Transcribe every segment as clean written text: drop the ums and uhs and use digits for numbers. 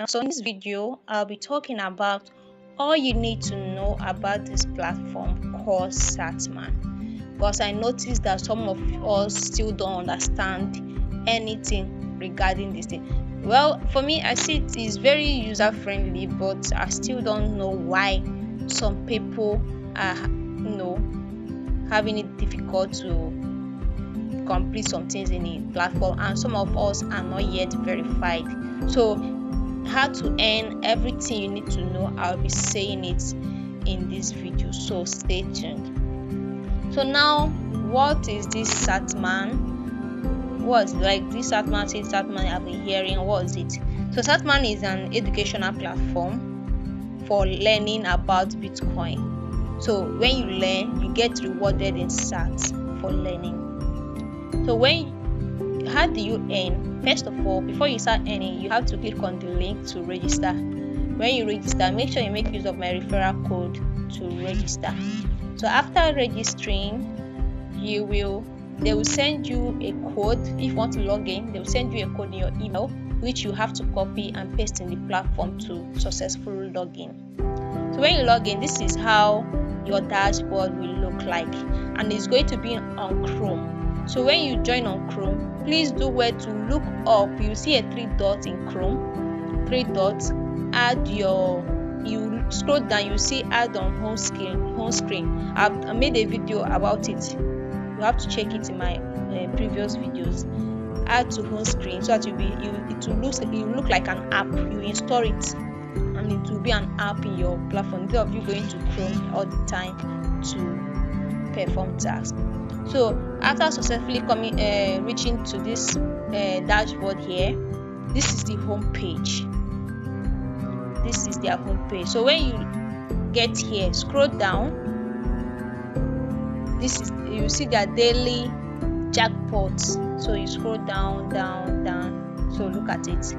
So in this video, I'll be talking about all you need to know about this platform called Satsman. Because I noticed that some of us still don't understand anything regarding this thing. Well, for me, I see it is very user friendly, but I still don't know why some people are, having it difficult to complete some things in the platform, and some of us are not yet verified. So how to earn everything you need to know, I'll be saying it in this video, so stay tuned. So now, what is this Satman? What's like this Satman? Says Satman, I've been hearing. What is it? So Satman is an educational platform for learning about Bitcoin. So when you learn, you get rewarded in sats for learning. So how do you earn? First of all, before you start earning, you have to click on the link to register. When you register, make sure you make use of my referral code to register. So after registering, they will send you a code. If you want to log in, they will send you a code in your email, which you have to copy and paste in the platform to successfully log in. So when you log in, this is how your dashboard will look like, and it's going to be on Chrome. So when you join on Chrome, please do well to look up. You see a 3 dots in Chrome. 3 dots. You scroll down, you see add on home screen. I made a video about it. You have to check it in my previous videos. Add to home screen, so that it will look like an app. You install it, and it will be an app in your platform instead of you going to Chrome all the time to perform tasks. So after successfully reaching to this dashboard here, this is the home page. This is their home page. So when you get here, scroll down. You see their daily jackpots. So you scroll down. So look at it.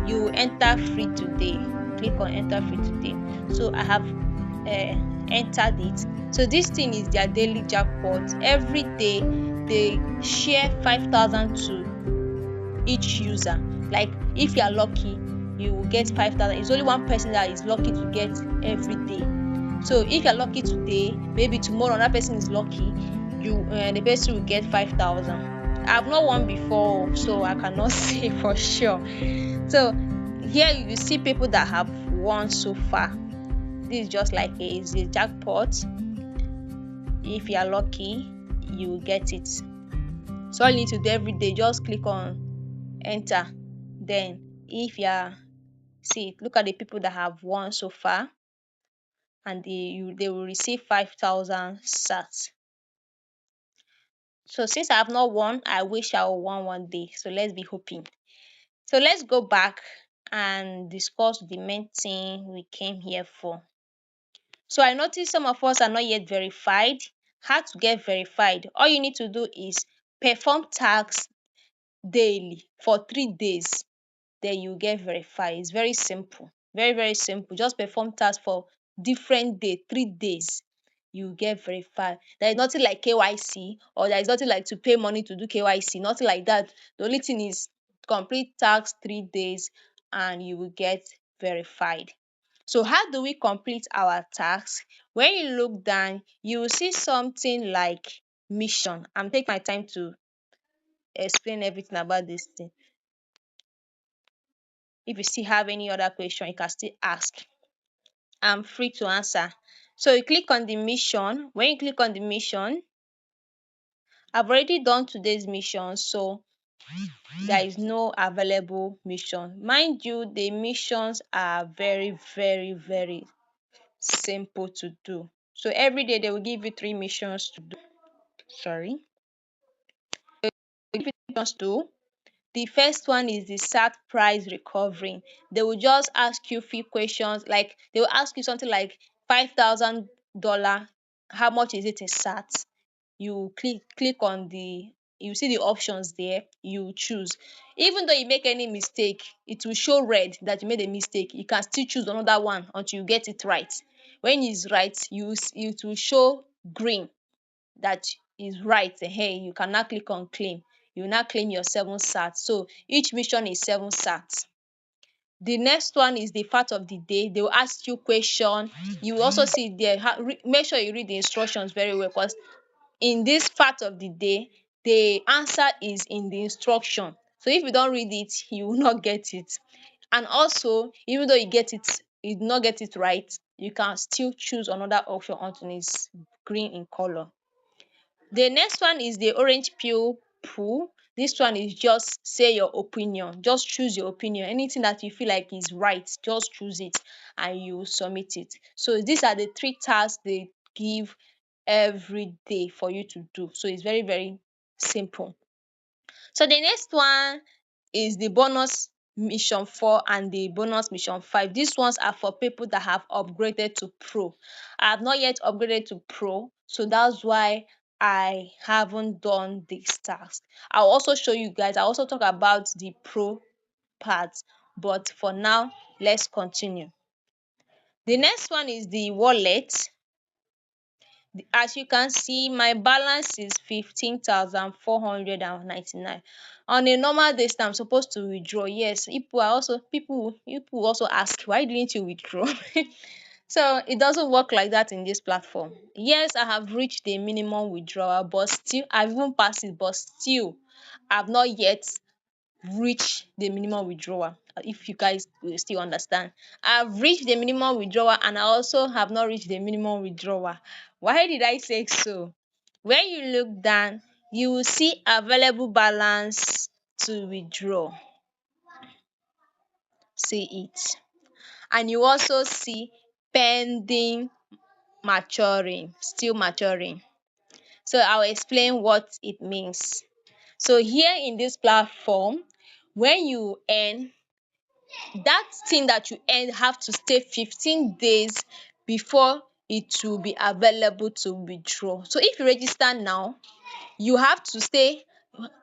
You enter free today. Click on enter free today. So I have entered it. So this thing is their daily jackpot. Every day they share 5,000 to each user. Like if you are lucky, you will get 5,000. It's only one person that is lucky to get every day. So if you are lucky today, maybe tomorrow another person is lucky, the person will get 5,000. I've not won before, so I cannot say for sure. So here you see people that have won so far. This is just like a jackpot. If you are lucky, you will get it. So all you need to do every day, just click on enter. Then if you are look at the people that have won so far, and they will receive 5,000 sats. So since I have not won, I wish I will won one day. So let's be hoping. So let's go back and discuss the main thing we came here for. So I noticed some of us are not yet verified. How to get verified? All you need to do is perform tasks daily for 3 days. Then you get verified. It's very simple. Very, very simple. Just perform tasks for different day, 3 days. You get verified. There is nothing like KYC, or there is nothing like to pay money to do KYC. Nothing like that. The only thing is complete tasks 3 days and you will get verified. So how do we complete our tasks? When you look down, you will see something like mission. I'm taking my time to explain everything about this thing. If you still have any other question, you can still ask. I'm free to answer. So you click on the mission. When you click on the mission, I've already done today's mission, so there is no available mission. Mind you, the missions are very, very, very simple to do. So every day they will give you 3 missions to do. Sorry. They will give you missions to do. The first one is the SAT price recovering. They will just ask you few questions, like they will ask you something like $5,000. How much is it in SAT? You click on you see the options there, you choose. Even though you make any mistake, it will show red that you made a mistake. You can still choose another one until you get it right. When it's right, it will show green that is right. Hey, you can now click on claim. You now claim your 7 sats. So each mission is 7 sats. The next one is the fact of the day. They will ask you question. You will also see there. Make sure you read the instructions very well, because in this fact of the day, the answer is in the instruction. So if you don't read it, you will not get it. And also, even though you do not get it right, you can still choose another option until it's green in color. The next one is the orange peel pool. This one is just say your opinion. Just choose your opinion. Anything that you feel like is right, just choose it and you submit it. So these are the three tasks they give every day for you to do. So it's very, very simple. So the next one is the bonus mission 4 and the bonus mission 5. These ones are for people that have upgraded to pro. I have not yet upgraded to pro, so that's why I haven't done this task. I'll also show you guys. I'll also talk about the pro part, but for now, let's continue. The next one is the wallet. As you can see, my balance is 15,499. On a normal days I'm supposed to withdraw. Yes, people also ask, why didn't you withdraw? So it doesn't work like that in this platform. Yes, I have reached the minimum withdrawal, but still I've even passed it, but still I've not yet reach the minimum withdrawal. If you guys will still understand, I've reached the minimum withdrawal and I also have not reached the minimum withdrawal. Why did I say so? When you look down, you will see available balance to withdraw. See it. And you also see pending maturing, still maturing. So I'll explain what it means. So here in this platform, when you earn, that thing that you earn have to stay 15 days before it will be available to withdraw. So if you register now, you have to stay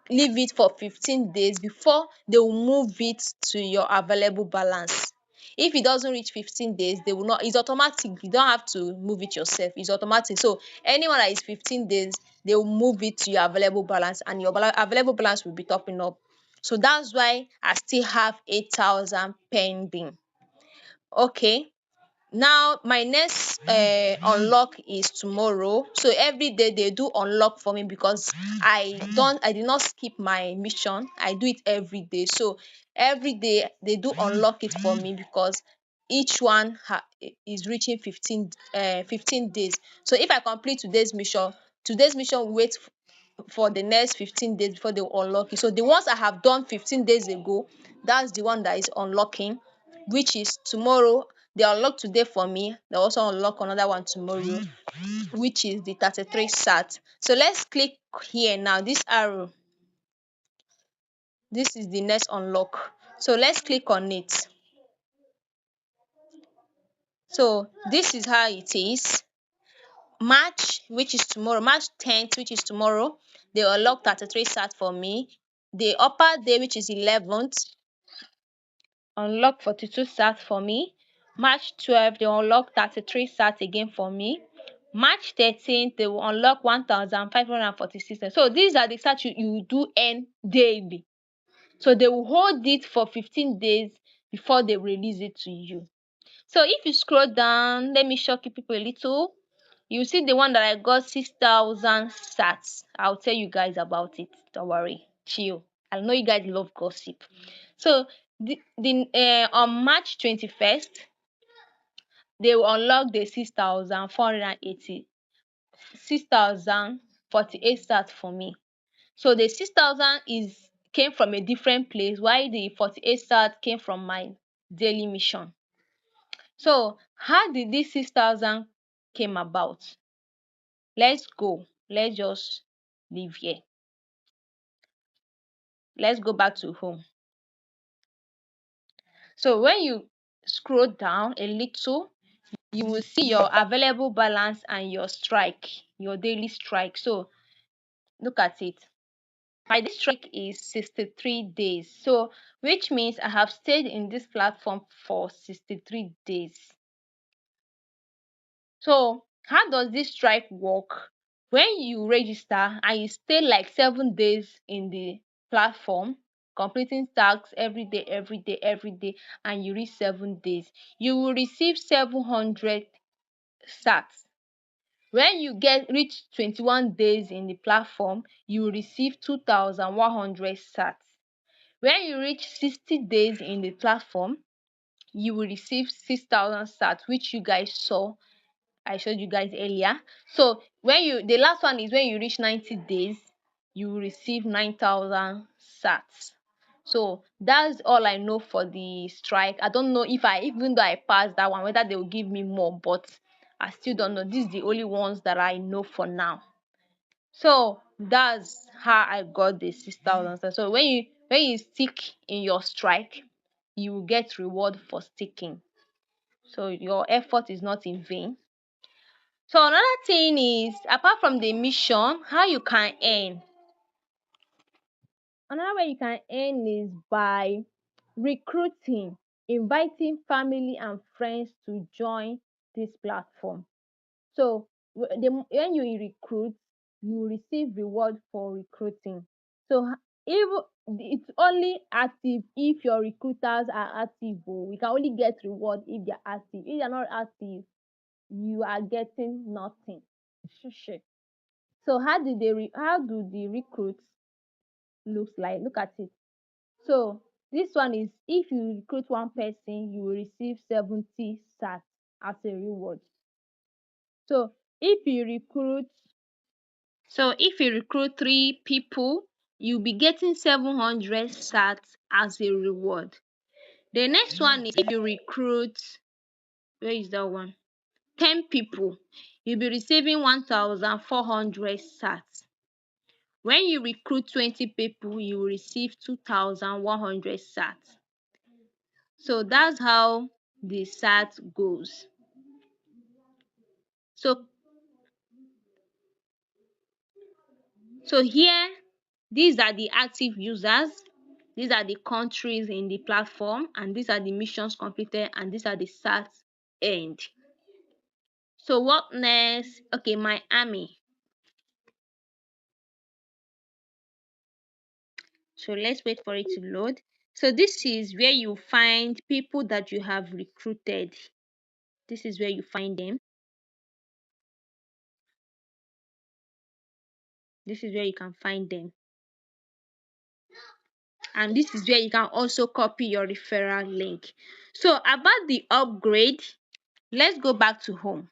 leave it for 15 days before they will move it to your available balance. If it doesn't reach 15 days, they will not, it's automatic, you don't have to move it yourself, it's automatic. So anyone that is 15 days, they will move it to your available balance and your available balance will be topping up. So that's why I still have 8,000 pending. Okay, now my next unlock is tomorrow. So every day they do unlock for me because I did not skip my mission. I do it every day. So every day they do unlock it for me because each one is reaching 15 days. So if I complete today's mission will wait for the next 15 days before they will unlock it. So the ones I have done 15 days ago, that's the one that is unlocking, which is tomorrow. They unlock today for me. They also unlock another one tomorrow, which is the 33 sat. So let's click here now. This arrow, this is the next unlock. So let's click on it. So this is how it is. March, which is tomorrow, March 10th, which is tomorrow, they unlock 33 sat for me. The upper day, which is 11th, unlock 42 sat for me. March 12th, they unlock 33 sat again for me. March 13th, they will unlock 1,546. So these are the sats you do earn daily. So they will hold it for 15 days before they release it to you. So if you scroll down, let me shock you people a little. You see the one that I got 6,000 sats. I'll tell you guys about it. Don't worry, chill. I know you guys love gossip. So on March 21st, they will unlock the 6,480, 6,048 sats for me. So the 6,000 is came from a different place, while the 48 sat came from my daily mission. So how did this 6,000 came about? Let's go. Let's just leave here. Let's go back to home. So when you scroll down a little, you will see your available balance and your strike, your daily strike. So look at it. My daily strike is 63 days. So which means I have stayed in this platform for 63 days. So how does this strike work? When you register and you stay like 7 days in the platform, completing tasks every day, and you reach 7 days, you will receive 700 sats. When you get reach 21 days in the platform, you will receive 2,100 sats. When you reach 60 days in the platform, you will receive 6,000 sats, which you guys saw. I showed you guys earlier. So when you the last one is when you reach 90 days, you will receive 9,000 sats. So that's all I know for the strike. I don't know if even though I passed that one, whether they will give me more, but I still don't know. This is the only ones that I know for now. So that's how I got the 6,000. So when you stick in your strike, you will get reward for sticking. So your effort is not in vain. So another thing is, apart from the mission, how you can earn. Another way you can earn is by recruiting, inviting family and friends to join this platform. So when you recruit, you receive reward for recruiting. So if it's only active if your recruiters are active. We can only get reward if they're active. If they're not active, you are getting nothing. Shush. So how do the recruits looks like? Look at it. So this one is, if you recruit one person, you will receive 70 sats as a reward. So if you recruit if you recruit 3 people, you'll be getting 700 sats as a reward. The next one is, if you recruit, where is that one? 10 people, you'll be receiving 1,400 sats. When you recruit 20 people, you will receive 2,100 sats. So that's how the sat goes. So here, these are the active users, these are the countries in the platform, and these are the missions completed, and these are the sats earned. So what next? Okay, my army. So let's wait for it to load. So this is where you find people that you have recruited. This is where you find them. This is where you can find them. And this is where you can also copy your referral link. So about the upgrade, let's go back to home.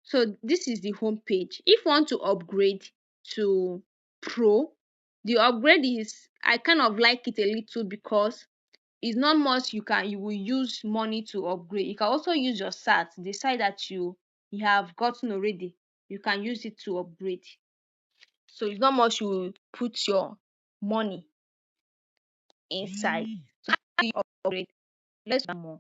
So this is the home page. If you want to upgrade to pro, the upgrade is, I kind of like it a little because it's not much you will use money to upgrade. You can also use your sat, the site that you have gotten already. You can use it to upgrade. So it's not much you put your money inside. So the upgrade. Let's do more.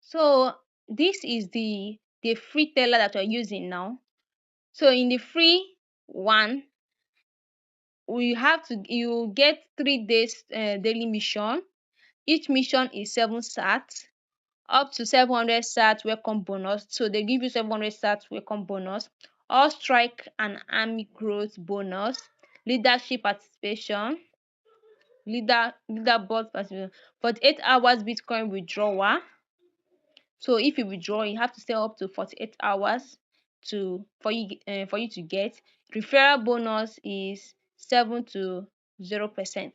So this is the free teller that we're using now. So in the free one, you get 3 days daily mission. Each mission is 7 sats, up to 700 sats welcome bonus. So they give you 700 sats welcome bonus, all strike and army growth bonus, leadership participation, leaderboard participation, 48 hours Bitcoin withdrawal. So if you withdraw, you have to stay up to 48 hours for you to get. Referral bonus is 7 to 0%.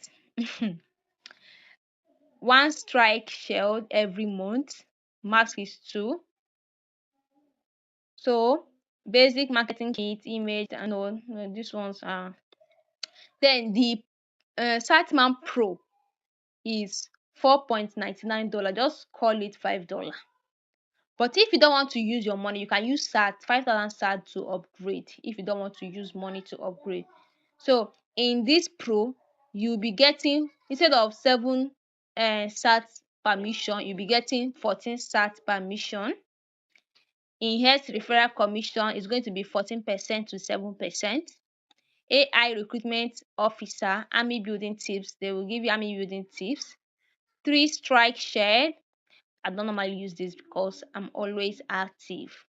One strike shelled every month. Max is 2. So basic marketing kit, image, and all these ones are. Then the Satsman Pro is $4.99. Just call it $5. But if you don't want to use your money, you can use 5,000 sat to upgrade. If you don't want to use money to upgrade. So in this pro, you'll be getting, instead of 7 sats per mission, you'll be getting 14 sats per mission. Enhanced referral commission is going to be 14% to 7%. AI recruitment officer, army building tips, they will give you army building tips. 3 strike share. I don't normally use this because I'm always active.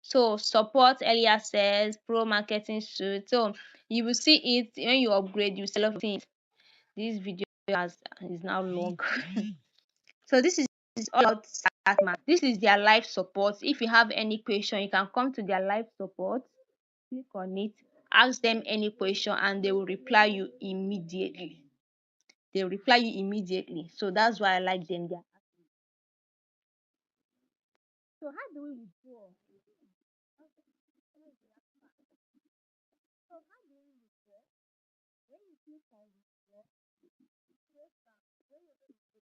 So support early access, pro marketing suite. So you will see it when you upgrade, you see a lot of things. This video is now long. So this is all about Satsman. This is their live support. If you have any question, you can come to their live support, click on it, ask them any question, and they will reply you immediately. They will reply you immediately. So that's why I like them there. So how do we withdraw? So how do we withdraw? When you click on withdraw, scroll down. When you scroll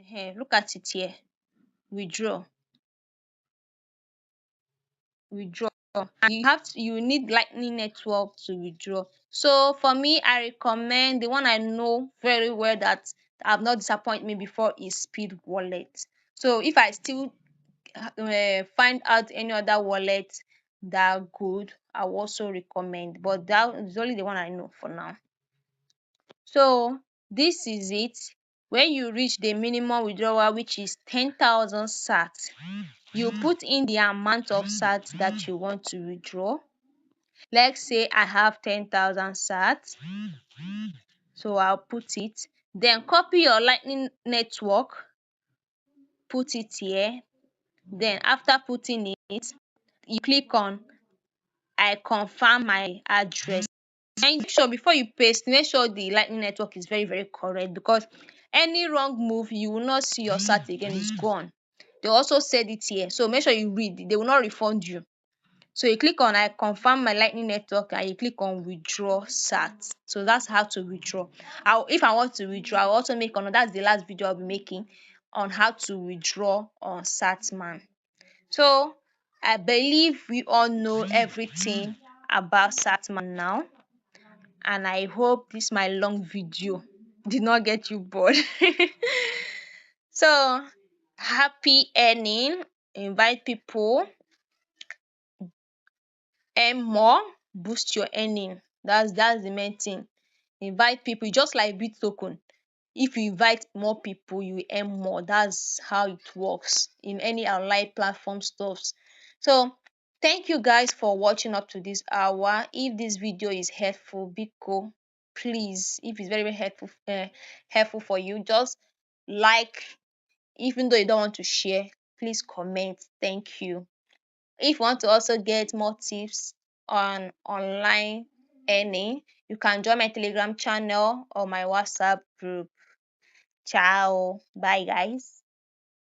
down, look at it here. Withdraw. Withdraw. You need lightning network to withdraw. So for me, I recommend the one I know very well that have not disappointed me before is speed wallet. So if I still find out any other wallet that are good, I will also recommend, but that is only the one I know for now. So this is it. When you reach the minimum withdrawal, which is 10,000 sat, you put in the amount of sat that you want to withdraw. Let's say I have 10,000 sat, so I'll put it. Then copy your lightning network, put it here. Then after putting it, you click on I confirm my address. And make sure before you paste, make sure the lightning network is very correct, because any wrong move, you will not see your sat again, it's gone. They also said it here, so make sure you read. They will not refund you. So you click on I confirm my lightning network and you click on withdraw sat. So that's how to withdraw. If I want to withdraw, I'll also make another. That's the last video I'll be making on how to withdraw on Satsman. So I believe we all know everything about Satsman now, and I hope this my long video did not get you bored. So happy earning, invite people, earn more, boost your earning. That's the main thing. Invite people, just like bit token. If you invite more people, you earn more. That's how it works in any online platform stuffs. So thank you guys for watching up to this hour. If this video is helpful, biko, please, if it's very helpful, helpful for you, just like. Even though you don't want to share, please comment. Thank you. If you want to also get more tips on online earning, you can join my Telegram channel or my WhatsApp group. Ciao. Bye, guys.